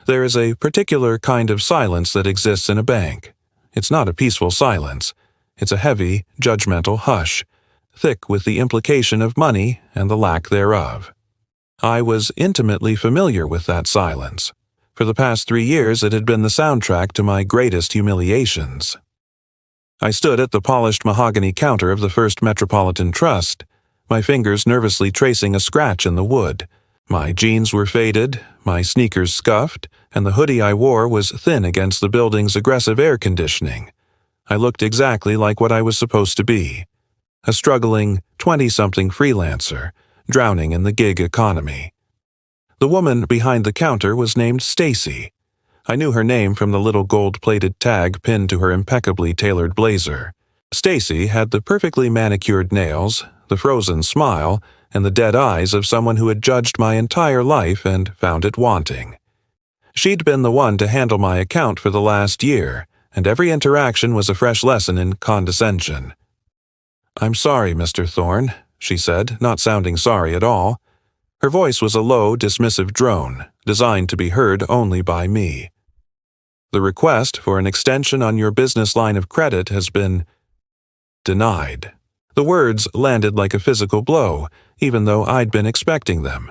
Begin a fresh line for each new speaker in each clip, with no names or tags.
There is a particular kind of silence that exists in a bank. It's not a peaceful silence. It's a heavy, judgmental hush, thick with the implication of money and the lack thereof. I was intimately familiar with that silence. For the past 3 years, it had been the soundtrack to my greatest humiliations. I stood at the polished mahogany counter of the First Metropolitan Trust, my fingers nervously tracing a scratch in the wood. My jeans were faded, my sneakers scuffed, and the hoodie I wore was thin against the building's aggressive air conditioning. I looked exactly like what I was supposed to be, a struggling 20-something freelancer, drowning in the gig economy. The woman behind the counter was named Stacy. I knew her name from the little gold-plated tag pinned to her impeccably tailored blazer. Stacy had the perfectly manicured nails, the frozen smile, and the dead eyes of someone who had judged my entire life and found it wanting. She'd been the one to handle my account for the last year, and every interaction was a fresh lesson in condescension. "I'm sorry, Mr. Thorne," she said, not sounding sorry at all. Her voice was a low, dismissive drone, designed to be heard only by me. "The request for an extension on your business line of credit has been denied." The words landed like a physical blow, even though I'd been expecting them.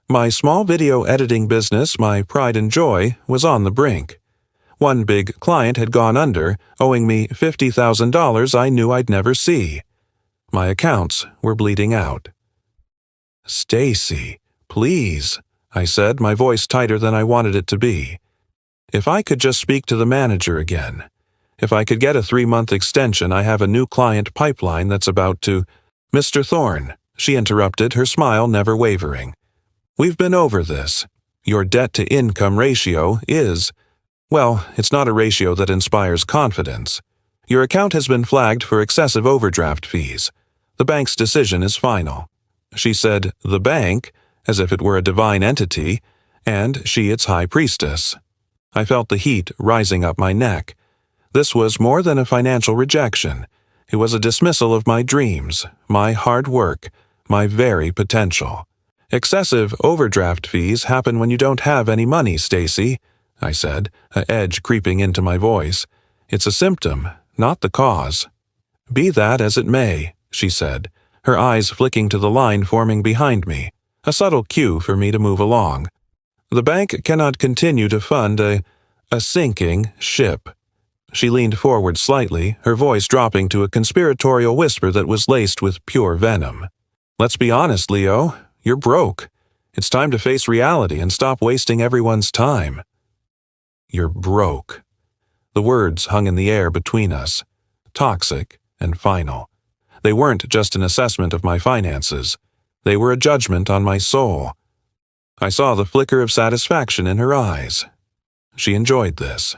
My small video editing business, my pride and joy, was on the brink. One big client had gone under, owing me $50,000 I knew I'd never see. My accounts were bleeding out. "Stacy, please," I said, my voice tighter than I wanted it to be. "If I could just speak to the manager again. If I could get a 3-month extension, I have a new client pipeline that's about to—" "Mr. Thorne," she interrupted, her smile never wavering. "We've been over this. Your debt-to-income ratio is— well, it's not a ratio that inspires confidence. Your account has been flagged for excessive overdraft fees. The bank's decision is final." She said, "the bank," as if it were a divine entity, and she its high priestess. I felt the heat rising up my neck. This was more than a financial rejection. It was a dismissal of my dreams, my hard work, my very potential. "Excessive overdraft fees happen when you don't have any money, Stacy," I said, an edge creeping into my voice. "It's a symptom, not the cause." "Be that as it may," she said, her eyes flicking to the line forming behind me, a subtle cue for me to move along. "The bank cannot continue to fund a sinking ship." She leaned forward slightly, her voice dropping to a conspiratorial whisper that was laced with pure venom. "Let's be honest, Leo. You're broke. It's time to face reality and stop wasting everyone's time." "You're broke." The words hung in the air between us, toxic and final. They weren't just an assessment of my finances. They were a judgment on my soul. I saw the flicker of satisfaction in her eyes. She enjoyed this.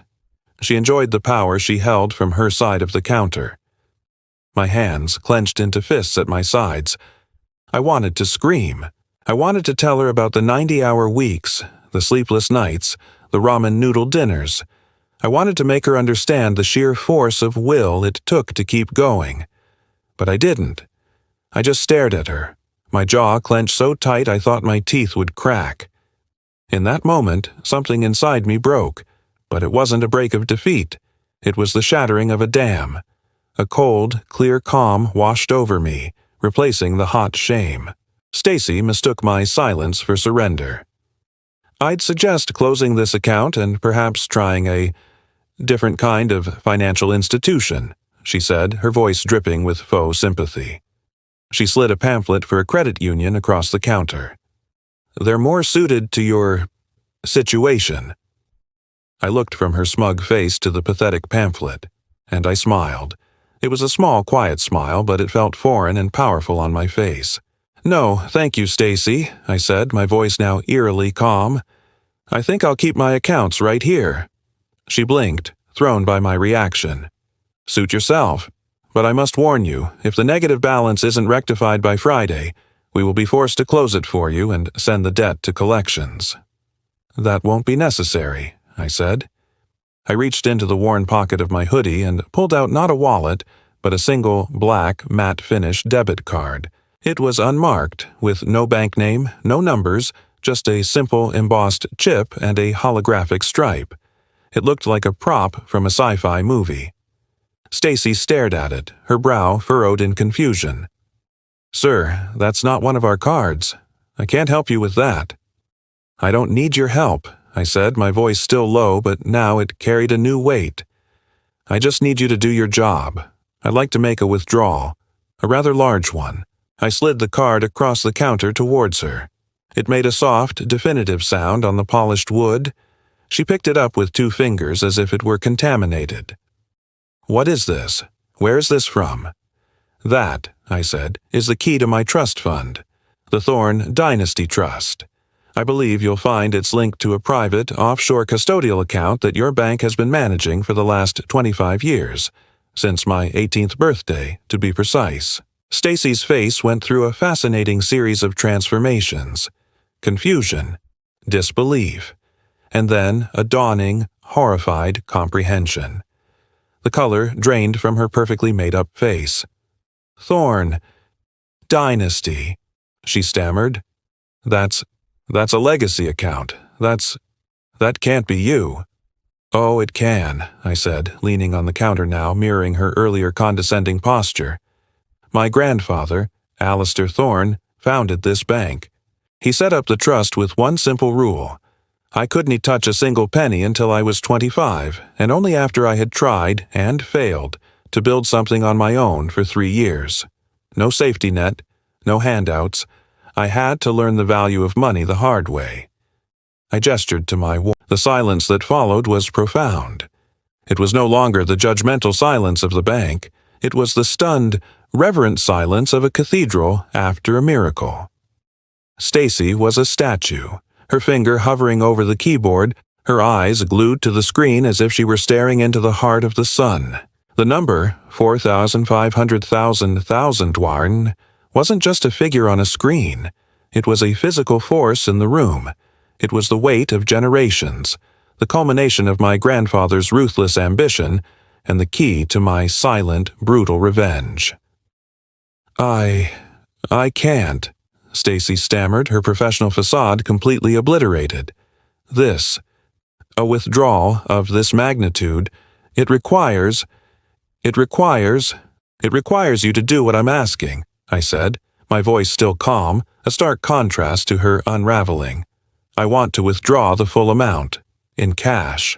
She enjoyed the power she held from her side of the counter. My hands clenched into fists at my sides. I wanted to scream. I wanted to tell her about the 90-hour weeks, the sleepless nights, the ramen noodle dinners. I wanted to make her understand the sheer force of will it took to keep going. But I didn't. I just stared at her, my jaw clenched so tight I thought my teeth would crack. In that moment, something inside me broke. But it wasn't a break of defeat. It was the shattering of a dam. A cold, clear calm washed over me, replacing the hot shame. Stacy mistook my silence for surrender. "I'd suggest closing this account and perhaps trying a different kind of financial institution," she said, her voice dripping with faux sympathy. She slid a pamphlet for a credit union across the counter. "They're more suited to your situation." I looked from her smug face to the pathetic pamphlet, and I smiled. It was a small, quiet smile, but it felt foreign and powerful on my face. "No, thank you, Stacy," I said, my voice now eerily calm. "I think I'll keep my accounts right here." She blinked, thrown by my reaction. "Suit yourself. But I must warn you, if the negative balance isn't rectified by Friday, we will be forced to close it for you and send the debt to collections." "That won't be necessary," I said. I reached into the worn pocket of my hoodie and pulled out not a wallet, but a single black matte finish debit card. It was unmarked, with no bank name, no numbers, just a simple embossed chip and a holographic stripe. It looked like a prop from a sci-fi movie. Stacy stared at it, her brow furrowed in confusion. "Sir, that's not one of our cards. I can't help you with that." "I don't need your help," I said, my voice still low, but now it carried a new weight. "I just need you to do your job. I'd like to make a withdrawal, a rather large one." I slid the card across the counter towards her. It made a soft, definitive sound on the polished wood. She picked it up with 2 fingers as if it were contaminated. "What is this? Where is this from?" "That," I said, "is the key to my trust fund, the Thorn Dynasty Trust. I believe you'll find it's linked to a private, offshore custodial account that your bank has been managing for the last 25 years, since my 18th birthday, to be precise." Stacy's face went through a fascinating series of transformations: confusion, disbelief, and then a dawning, horrified comprehension. The color drained from her perfectly made-up face. "Thorn Dynasty," she stammered. That's a legacy account. That can't be you." "Oh, it can," I said, leaning on the counter now, mirroring her earlier condescending posture. "My grandfather, Alistair Thorn, founded this bank. He set up the trust with one simple rule. I couldn't touch a single penny until I was 25, and only after I had tried, and failed, to build something on my own for 3 years. No safety net, no handouts. I had to learn the value of money the hard way." I gestured to my wall. The silence that followed was profound. It was no longer the judgmental silence of the bank. It was the stunned, reverent silence of a cathedral after a miracle. Stacy was a statue, her finger hovering over the keyboard, her eyes glued to the screen as if she were staring into the heart of the sun. The number, 4,500,000,000 Dwarn, wasn't just a figure on a screen. It was a physical force in the room. It was the weight of generations, the culmination of my grandfather's ruthless ambition, and the key to my silent, brutal revenge. I can't," Stacy stammered, her professional facade completely obliterated. A withdrawal of this magnitude, it requires you to do what I'm asking," I said, my voice still calm, a stark contrast to her unraveling. "I want to withdraw the full amount, in cash."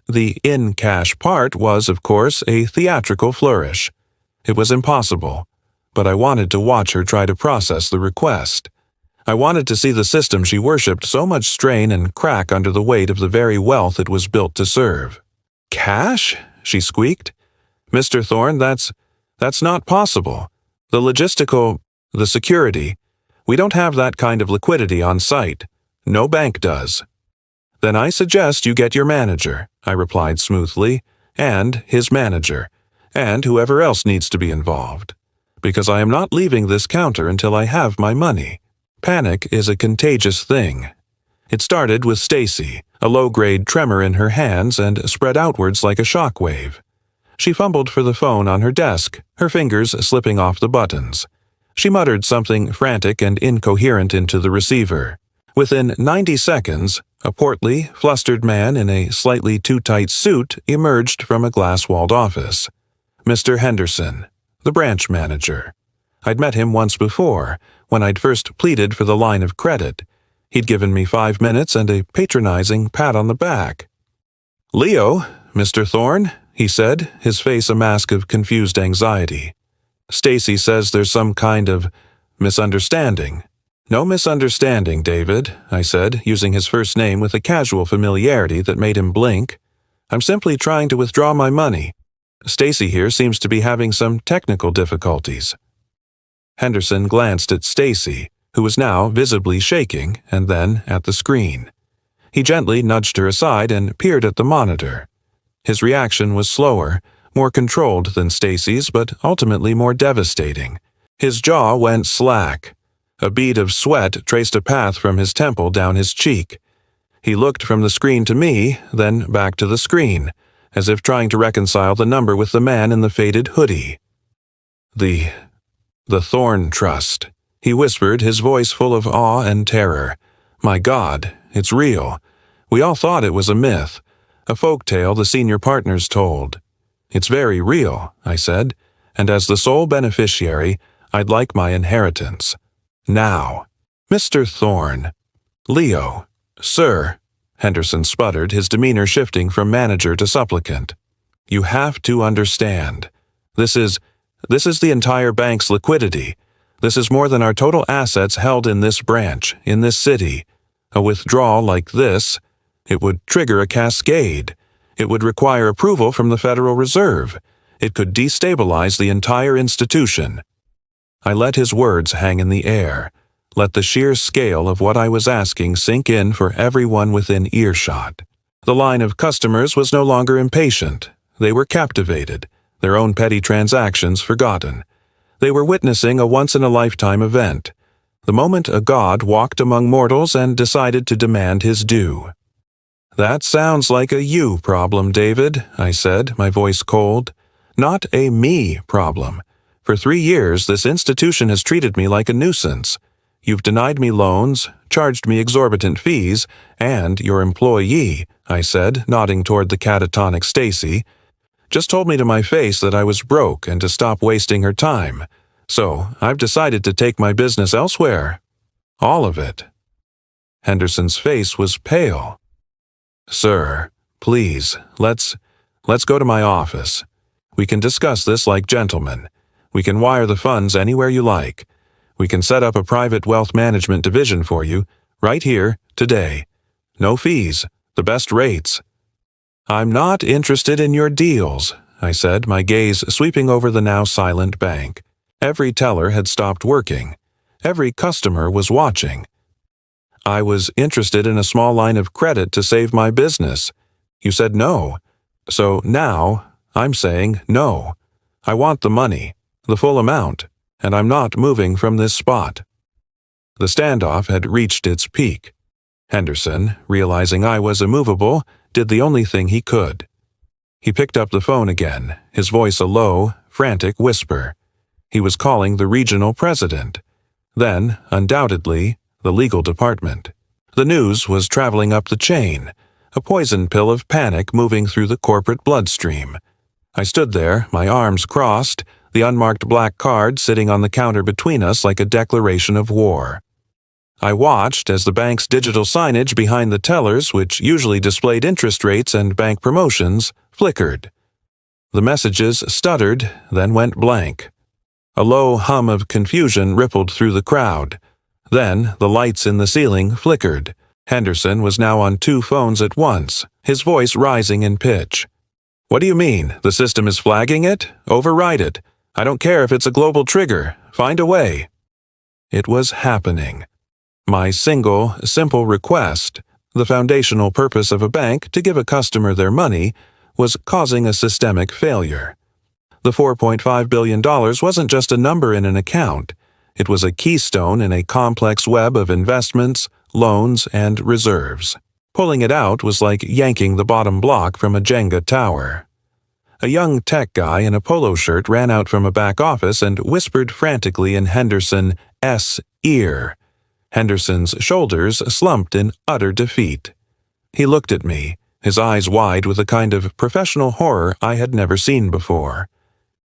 The "in cash" part was, of course, a theatrical flourish. It was impossible, but I wanted to watch her try to process the request. I wanted to see the system she worshipped so much strain and crack under the weight of the very wealth it was built to serve. "Cash?" she squeaked. "Mr. Thorn, that's not possible. The security, we don't have that kind of liquidity on site. No bank does." "Then I suggest you get your manager," I replied smoothly, "and his manager, and whoever else needs to be involved. Because I am not leaving this counter until I have my money. Panic is a contagious thing." It started with Stacy, a low-grade tremor in her hands, and spread outwards like a shockwave. She fumbled for the phone on her desk, her fingers slipping off the buttons. She muttered something frantic and incoherent into the receiver. Within 90 seconds, a portly, flustered man in a slightly too tight suit emerged from a glass-walled office. Mr. Henderson, the branch manager. I'd met him once before, when I'd first pleaded for the line of credit. He'd given me 5 minutes and a patronizing pat on the back. "Leo, Mr. Thorn," he said, his face a mask of confused anxiety. "Stacy says there's some kind of misunderstanding." "No misunderstanding, David," I said, using his first name with a casual familiarity that made him blink. "I'm simply trying to withdraw my money. Stacy here seems to be having some technical difficulties." Henderson glanced at Stacy, who was now visibly shaking, and then at the screen. He gently nudged her aside and peered at the monitor. His reaction was slower, more controlled than Stacy's, but ultimately more devastating. His jaw went slack. A bead of sweat traced a path from his temple down his cheek. He looked from the screen to me, then back to the screen, as if trying to reconcile the number with the man in the faded hoodie. The Thorn Trust," he whispered, his voice full of awe and terror. My God, it's real. We all thought it was a myth, a folk tale the senior partners told. It's very real, I said, and as the sole beneficiary, I'd like my inheritance. Now. Mr. Thorne. Leo. Sir, Henderson sputtered, his demeanor shifting from manager to supplicant. You have to understand. This is the entire bank's liquidity. This is more than our total assets held in this branch, in this city. A withdrawal like this, it would trigger a cascade. It would require approval from the Federal Reserve. It could destabilize the entire institution. I let his words hang in the air, let the sheer scale of what I was asking sink in for everyone within earshot. The line of customers was no longer impatient. They were captivated, their own petty transactions forgotten. They were witnessing a once-in-a-lifetime event, the moment a god walked among mortals and decided to demand his due. That sounds like a you problem, David, I said, my voice cold. Not a me problem. For 3 years, this institution has treated me like a nuisance. You've denied me loans, charged me exorbitant fees, and your employee, I said, nodding toward the catatonic Stacy, just told me to my face that I was broke and to stop wasting her time. So I've decided to take my business elsewhere. All of it. Henderson's face was pale. Sir, please, let's go to my office. We can discuss this like gentlemen. We can wire the funds anywhere you like. We can set up a private wealth management division for you, right here, today. No fees, the best rates. I'm not interested in your deals, I said, my gaze sweeping over the now silent bank. Every teller had stopped working. Every customer was watching. I was interested in a small line of credit to save my business. You said no. So now, I'm saying no. I want the money, the full amount, and I'm not moving from this spot. The standoff had reached its peak. Henderson, realizing I was immovable, did the only thing he could. He picked up the phone again, his voice a low, frantic whisper. He was calling the regional president. Then, undoubtedly, the legal department. The news was traveling up the chain, a poison pill of panic moving through the corporate bloodstream. I stood there, my arms crossed, the unmarked black card sitting on the counter between us like a declaration of war. I watched as the bank's digital signage behind the tellers, which usually displayed interest rates and bank promotions, flickered. The messages stuttered, then went blank. A low hum of confusion rippled through the crowd. Then the lights in the ceiling flickered. Henderson was now on 2 phones at once, his voice rising in pitch. What do you mean? The system is flagging it? Override it. I don't care if it's a global trigger. Find a way. It was happening. My single, simple request, the foundational purpose of a bank to give a customer their money, was causing a systemic failure. The $4.5 billion wasn't just a number in an account. It was a keystone in a complex web of investments, loans, and reserves. Pulling it out was like yanking the bottom block from a Jenga tower. A young tech guy in a polo shirt ran out from a back office and whispered frantically in Henderson's ear. Henderson's shoulders slumped in utter defeat. He looked at me, his eyes wide with a kind of professional horror I had never seen before.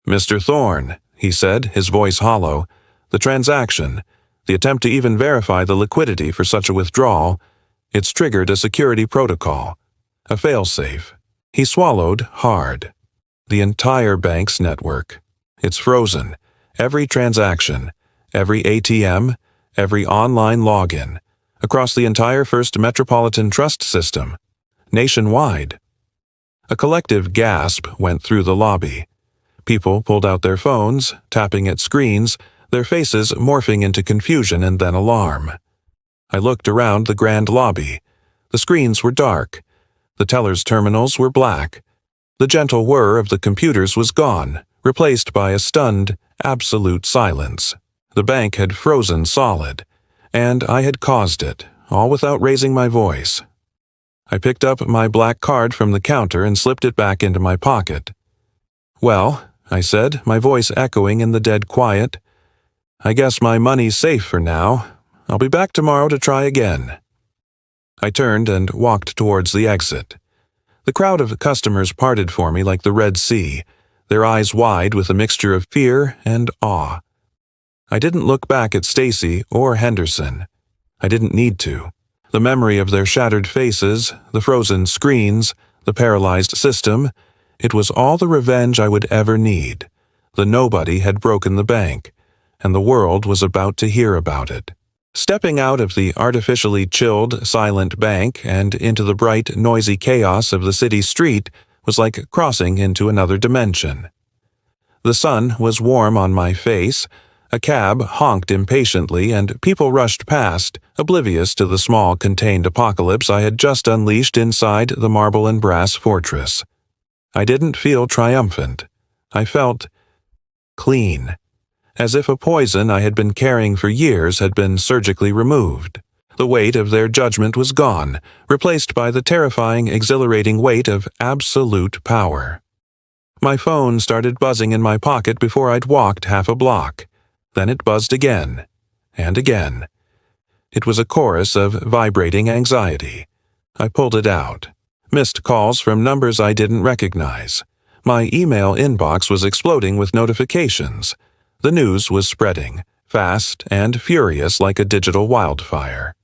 Mr. Thorne, he said, his voice hollow, the transaction, the attempt to even verify the liquidity for such a withdrawal, it's triggered a security protocol, a failsafe. He swallowed hard. The entire bank's network. It's frozen. Every transaction, every ATM, every online login, across the entire First Metropolitan Trust system, nationwide. A collective gasp went through the lobby. People pulled out their phones, tapping at screens, their faces morphing into confusion and then alarm. I looked around the grand lobby. The screens were dark. The tellers' terminals were black. The gentle whir of the computers was gone, replaced by a stunned, absolute silence. The bank had frozen solid, and I had caused it, all without raising my voice. I picked up my black card from the counter and slipped it back into my pocket. Well, I said, my voice echoing in the dead quiet, I guess my money's safe for now. I'll be back tomorrow to try again. I turned and walked towards the exit. The crowd of customers parted for me like the Red Sea, their eyes wide with a mixture of fear and awe. I didn't look back at Stacy or Henderson. I didn't need to. The memory of their shattered faces, the frozen screens, the paralyzed system, it was all the revenge I would ever need. The nobody had broken the bank, and the world was about to hear about it. Stepping out of the artificially chilled, silent bank and into the bright, noisy chaos of the city street was like crossing into another dimension. The sun was warm on my face, a cab honked impatiently, and people rushed past, oblivious to the small, contained apocalypse I had just unleashed inside the marble and brass fortress. I didn't feel triumphant. I felt clean, as if a poison I had been carrying for years had been surgically removed. The weight of their judgment was gone, replaced by the terrifying, exhilarating weight of absolute power. My phone started buzzing in my pocket before I'd walked half a block. Then it buzzed again, and again. It was a chorus of vibrating anxiety. I pulled it out. Missed calls from numbers I didn't recognize. My email inbox was exploding with notifications. The news was spreading, fast and furious like a digital wildfire.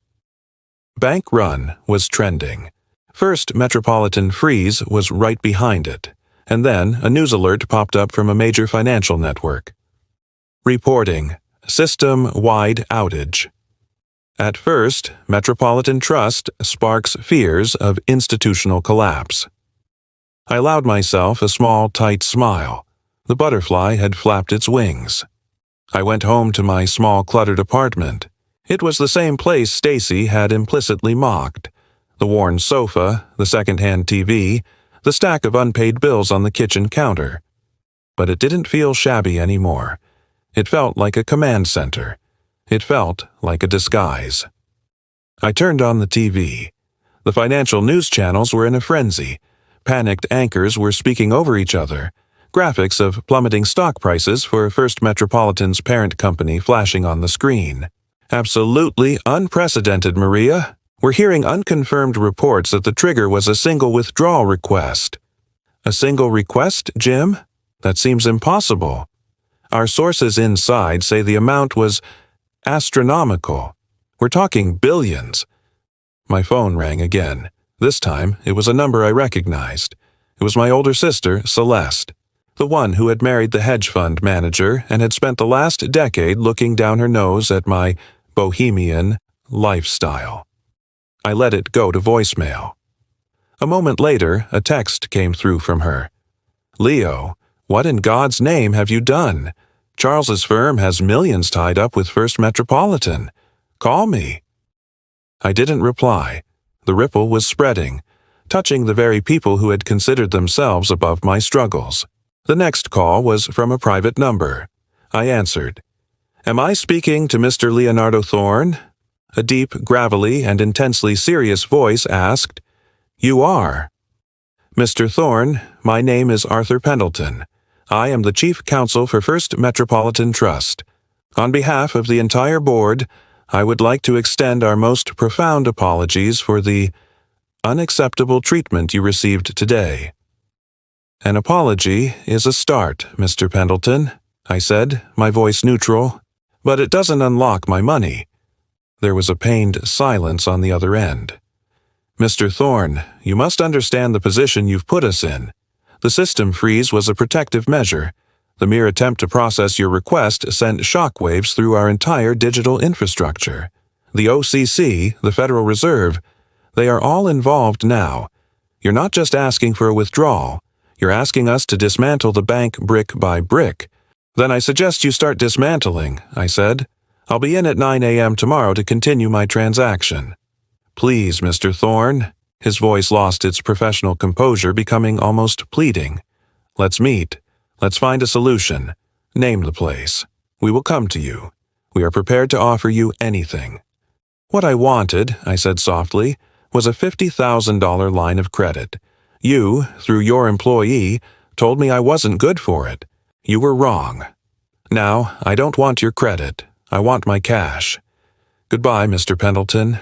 Bank Run was trending. First Metropolitan Freeze was right behind it, and then a news alert popped up from a major financial network. Reporting, system-wide outage. At first, Metropolitan Trust sparks fears of institutional collapse. I allowed myself a small, tight smile. The butterfly had flapped its wings. I went home to my small, cluttered apartment. It was the same place Stacy had implicitly mocked. The worn sofa, the second-hand TV, the stack of unpaid bills on the kitchen counter. But it didn't feel shabby anymore. It felt like a command center. It felt like a disguise. I turned on the TV. The financial news channels were in a frenzy. Panicked anchors were speaking over each other. Graphics of plummeting stock prices for First Metropolitan's parent company flashing on the screen. Absolutely unprecedented, Maria. We're hearing unconfirmed reports that the trigger was a single withdrawal request. A single request, Jim? That seems impossible. Our sources inside say the amount was astronomical. We're talking billions. My phone rang again. This time, it was a number I recognized. It was my older sister, Celeste, the one who had married the hedge fund manager and had spent the last decade looking down her nose at my bohemian lifestyle. I let it go to voicemail. A moment later, a text came through from her. Leo, what in God's name have you done? Charles's firm has millions tied up with First Metropolitan. Call me. I didn't reply. The ripple was spreading, touching the very people who had considered themselves above my struggles. The next call was from a private number. I answered. Am I speaking to Mr. Leonardo Thorne? A deep, gravelly, and intensely serious voice asked. You are. Mr. Thorne, my name is Arthur Pendleton. I am the Chief Counsel for First Metropolitan Trust. On behalf of the entire board, I would like to extend our most profound apologies for the unacceptable treatment you received today. An apology is a start, Mr. Pendleton, I said, my voice neutral, but it doesn't unlock my money. There was a pained silence on the other end. Mr. Thorne, you must understand the position you've put us in. The system freeze was a protective measure. The mere attempt to process your request sent shockwaves through our entire digital infrastructure. The OCC, the Federal Reserve, they are all involved now. You're not just asking for a withdrawal. You're asking us to dismantle the bank brick by brick. Then I suggest you start dismantling, I said. I'll be in at 9 a.m. tomorrow to continue my transaction. Please, Mr. Thorne. His voice lost its professional composure, becoming almost pleading. Let's meet. Let's find a solution. Name the place. We will come to you. We are prepared to offer you anything. What I wanted, I said softly, was a $50,000 line of credit. You, through your employee, told me I wasn't good for it. You were wrong. Now, I don't want your credit. I want my cash. Goodbye, Mr. Pendleton.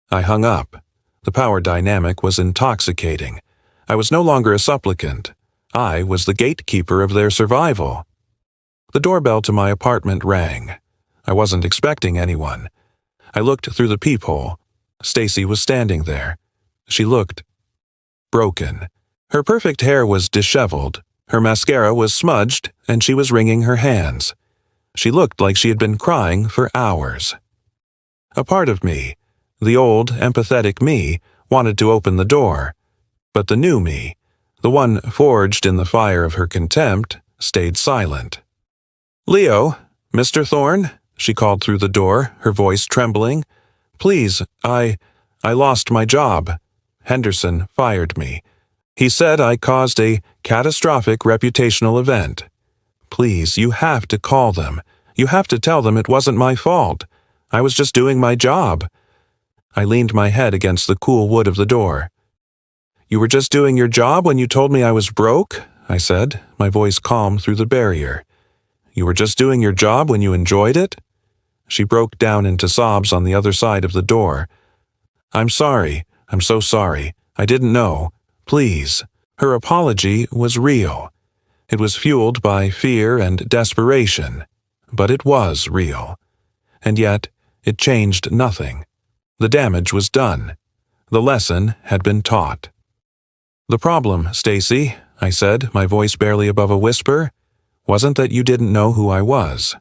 I hung up. The power dynamic was intoxicating. I was no longer a supplicant. I was the gatekeeper of their survival. The doorbell to my apartment rang. I wasn't expecting anyone. I looked through the peephole. Stacy was standing there. She looked broken. Her perfect hair was disheveled. Her mascara was smudged, and she was wringing her hands. She looked like she had been crying for hours. A part of me, the old, empathetic me, wanted to open the door. But the new me, the one forged in the fire of her contempt, stayed silent. "Leo, Mr. Thorne," she called through the door, her voice trembling. "Please, I lost my job. Henderson fired me. He said I caused a catastrophic reputational event. Please, you have to call them. You have to tell them it wasn't my fault. I was just doing my job." I leaned my head against the cool wood of the door. "You were just doing your job when you told me I was broke?" I said, my voice calm through the barrier. "You were just doing your job when you enjoyed it?" She broke down into sobs on the other side of the door. "I'm sorry. I'm so sorry. I didn't know. Please." Her apology was real. It was fueled by fear and desperation, but it was real. And yet, it changed nothing. The damage was done. The lesson had been taught. "The problem, Stacy," I said, my voice barely above a whisper, "wasn't that you didn't know who I was.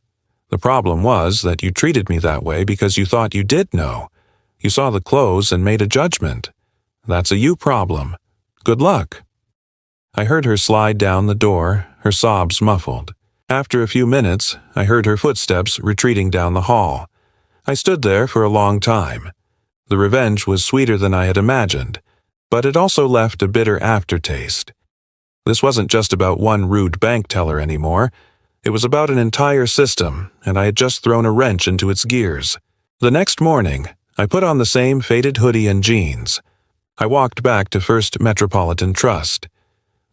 The problem was that you treated me that way because you thought you did know. You saw the clothes and made a judgment. That's a you problem. Good luck." I heard her slide down the door, her sobs muffled. After a few minutes, I heard her footsteps retreating down the hall. I stood there for a long time. The revenge was sweeter than I had imagined, but it also left a bitter aftertaste. This wasn't just about one rude bank teller anymore. It was about an entire system, and I had just thrown a wrench into its gears. The next morning, I put on the same faded hoodie and jeans. I walked back to First Metropolitan Trust.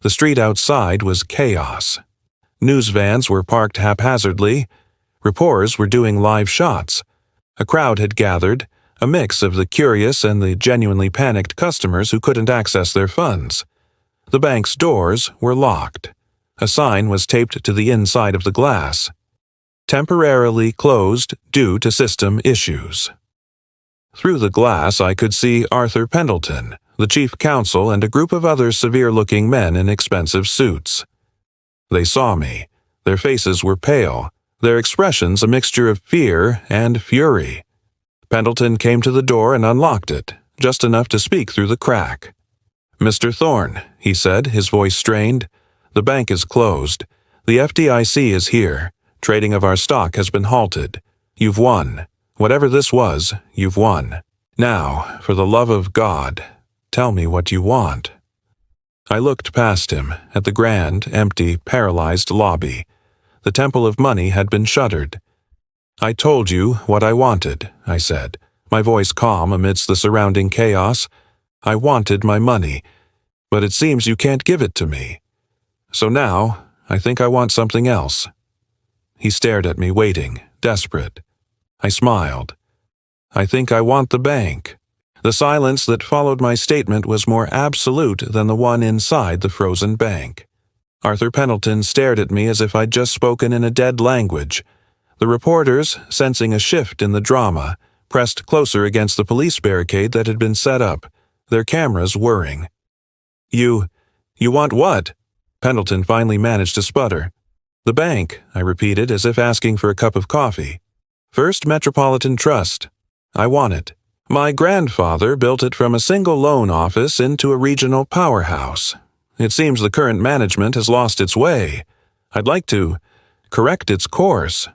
The street outside was chaos. News vans were parked haphazardly. Reporters were doing live shots. A crowd had gathered, a mix of the curious and the genuinely panicked customers who couldn't access their funds. The bank's doors were locked. A sign was taped to the inside of the glass. "Temporarily closed due to system issues." Through the glass I could see Arthur Pendleton, the chief counsel, and a group of other severe-looking men in expensive suits. They saw me. Their faces were pale, their expressions a mixture of fear and fury. Pendleton came to the door and unlocked it, just enough to speak through the crack. "Mr. Thorne," he said, his voice strained, "the bank is closed. The FDIC is here. Trading of our stock has been halted. You've won. Whatever this was, you've won. Now, for the love of God, tell me what you want." I looked past him, at the grand, empty, paralyzed lobby. The Temple of Money had been shuttered. "I told you what I wanted," I said, my voice calm amidst the surrounding chaos. "I wanted my money, but it seems you can't give it to me. So now, I think I want something else." He stared at me, waiting, desperate. I smiled. "I think I want the bank." The silence that followed my statement was more absolute than the one inside the frozen bank. Arthur Pendleton stared at me as if I'd just spoken in a dead language. The reporters, sensing a shift in the drama, pressed closer against the police barricade that had been set up, their cameras whirring. You want what?" Pendleton finally managed to sputter. "The bank," I repeated, as if asking for a cup of coffee. "First Metropolitan Trust. I want it. My grandfather built it from a single loan office into a regional powerhouse. It seems the current management has lost its way. I'd like to correct its course."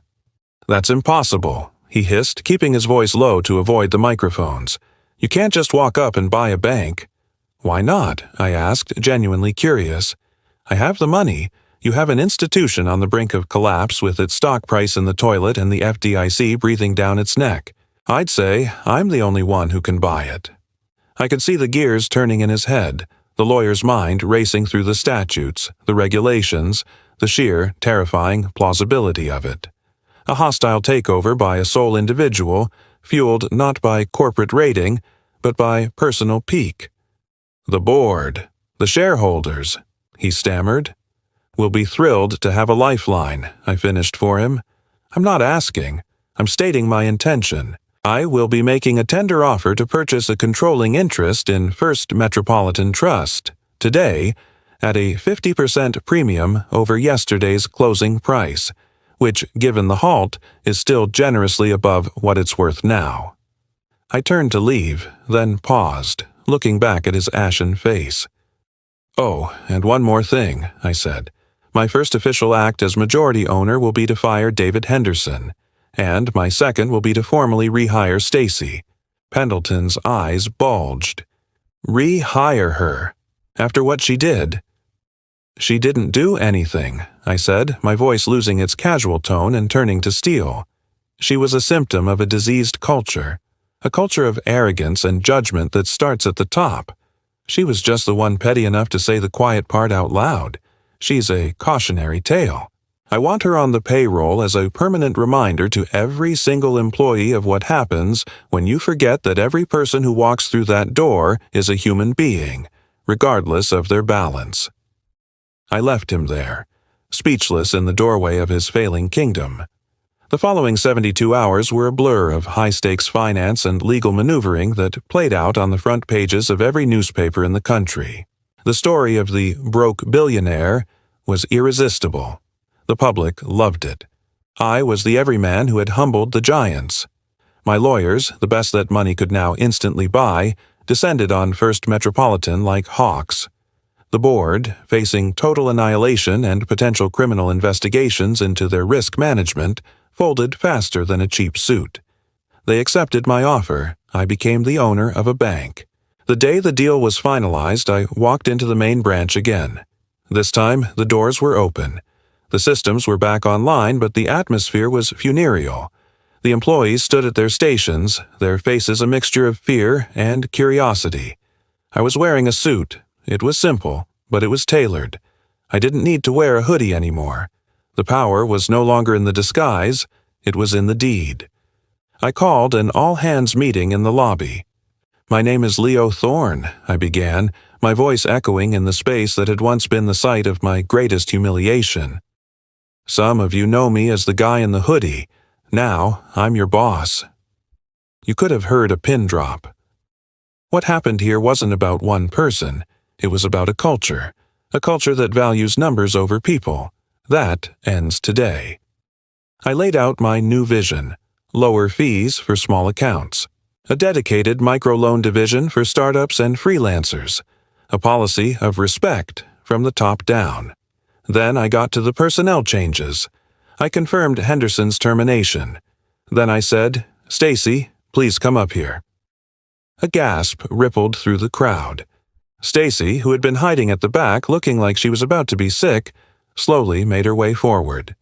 "That's impossible," he hissed, keeping his voice low to avoid the microphones. "You can't just walk up and buy a bank." "Why not?" I asked, genuinely curious. "I have the money. You have an institution on the brink of collapse with its stock price in the toilet and the FDIC breathing down its neck. I'd say I'm the only one who can buy it." I could see the gears turning in his head, the lawyer's mind racing through the statutes, the regulations, the sheer, terrifying plausibility of it. A hostile takeover by a sole individual, fueled not by corporate raiding, but by personal pique. "The board, the shareholders," he stammered, "will be thrilled to have a lifeline," I finished for him. "I'm not asking. I'm stating my intention. I will be making a tender offer to purchase a controlling interest in First Metropolitan Trust, today, at a 50% premium over yesterday's closing price, which, given the halt, is still generously above what it's worth now." I turned to leave, then paused, looking back at his ashen face. "Oh, and one more thing," I said. "My first official act as majority owner will be to fire David Henderson, and my second will be to formally rehire Stacy." Pendleton's eyes bulged. "Rehire her? After what she did?" "She didn't do anything," I said, my voice losing its casual tone and turning to steel. "She was a symptom of a diseased culture, a culture of arrogance and judgment that starts at the top. She was just the one petty enough to say the quiet part out loud. She's a cautionary tale. I want her on the payroll as a permanent reminder to every single employee of what happens when you forget that every person who walks through that door is a human being, regardless of their balance." I left him there, speechless in the doorway of his failing kingdom. The following 72 hours were a blur of high-stakes finance and legal maneuvering that played out on the front pages of every newspaper in the country. The story of the broke billionaire was irresistible. The public loved it. I was the everyman who had humbled the giants. My lawyers, the best that money could now instantly buy, descended on First Metropolitan like hawks. The board, facing total annihilation and potential criminal investigations into their risk management, folded faster than a cheap suit. They accepted my offer. I became the owner of a bank. The day the deal was finalized, I walked into the main branch again. This time, the doors were open. The systems were back online, but the atmosphere was funereal. The employees stood at their stations, their faces a mixture of fear and curiosity. I was wearing a suit. It was simple, but it was tailored. I didn't need to wear a hoodie anymore. The power was no longer in the disguise, it was in the deed. I called an all-hands meeting in the lobby. "My name is Leo Thorne," I began, my voice echoing in the space that had once been the site of my greatest humiliation. "Some of you know me as the guy in the hoodie. Now, I'm your boss." You could have heard a pin drop. What happened here wasn't about one person. It was about a culture that values numbers over people. That ends today. I laid out my new vision: lower fees for small accounts, a dedicated microloan division for startups and freelancers, a policy of respect from the top down. Then I got to the personnel changes. I confirmed Henderson's termination. Then I said, "Stacy, please come up here." A gasp rippled through the crowd. Stacy, who had been hiding at the back looking like she was about to be sick, slowly made her way forward.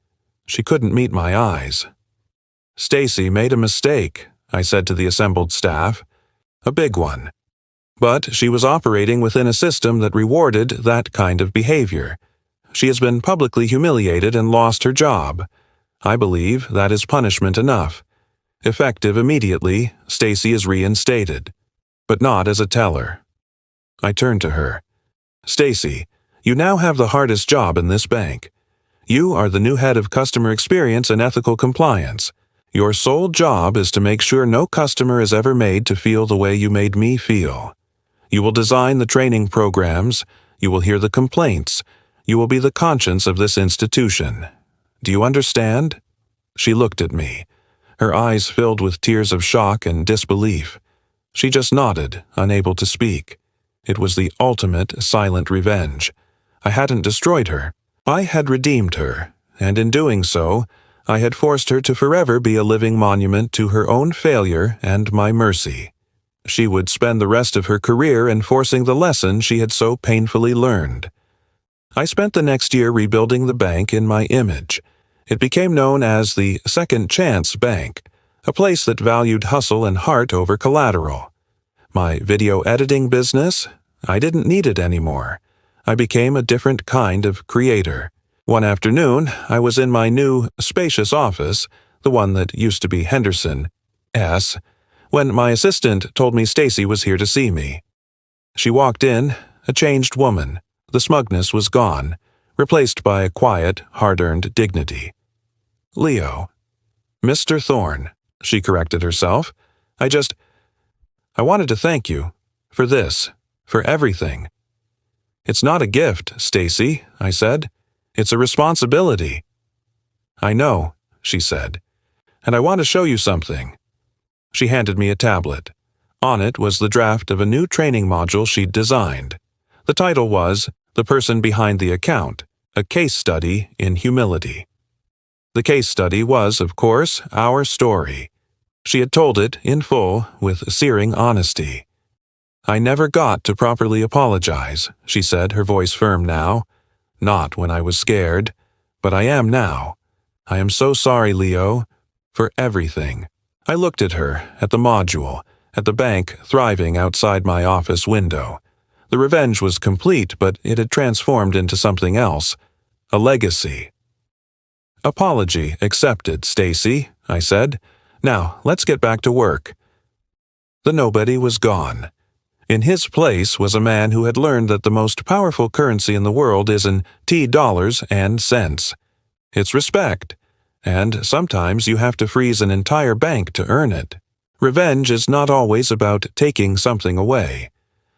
She couldn't meet my eyes. "Stacy made a mistake," I said to the assembled staff. "A big one. But she was operating within a system that rewarded that kind of behavior. She has been publicly humiliated and lost her job. I believe that is punishment enough. Effective immediately, Stacy is reinstated, but not as a teller." I turned to her. "Stacy, you now have the hardest job in this bank. You are the new head of customer experience and ethical compliance. Your sole job is to make sure no customer is ever made to feel the way you made me feel. You will design the training programs. You will hear the complaints. You will be the conscience of this institution. Do you understand?" She looked at me, her eyes filled with tears of shock and disbelief. She just nodded, unable to speak. It was the ultimate silent revenge. I hadn't destroyed her. I had redeemed her, and in doing so, I had forced her to forever be a living monument to her own failure and my mercy. She would spend the rest of her career enforcing the lesson she had so painfully learned. I spent the next year rebuilding the bank in my image. It became known as the Second Chance Bank, a place that valued hustle and heart over collateral. My video editing business, I didn't need it anymore. I became a different kind of creator. One afternoon, I was in my new, spacious office, the one that used to be Henderson's, when my assistant told me Stacy was here to see me. She walked in, a changed woman. The smugness was gone, replaced by a quiet, hard-earned dignity. Leo. Mr. Thorne, she corrected herself. I wanted to thank you. For this. For everything. It's not a gift, Stacy, I said. It's a responsibility. I know, she said. And I want to show you something. She handed me a tablet. On it was the draft of a new training module she'd designed. The title was The Person Behind the Account, a Case Study in Humility. The case study was, of course, our story. She had told it in full with searing honesty. I never got to properly apologize, she said, her voice firm now. Not when I was scared, but I am now. I am so sorry, Leo, for everything. I looked at her, at the module, at the bank thriving outside my office window. The revenge was complete, but it had transformed into something else, a legacy. Apology accepted, Stacy, I said. Now, let's get back to work. The nobody was gone. In his place was a man who had learned that the most powerful currency in the world is in dollars and cents. It's respect, and sometimes you have to freeze an entire bank to earn it. Revenge is not always about taking something away.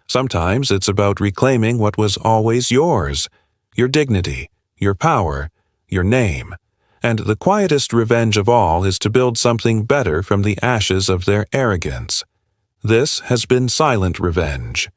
Sometimes it's about reclaiming what was always yours, your dignity, your power, your name. And the quietest revenge of all is to build something better from the ashes of their arrogance. This has been silent revenge.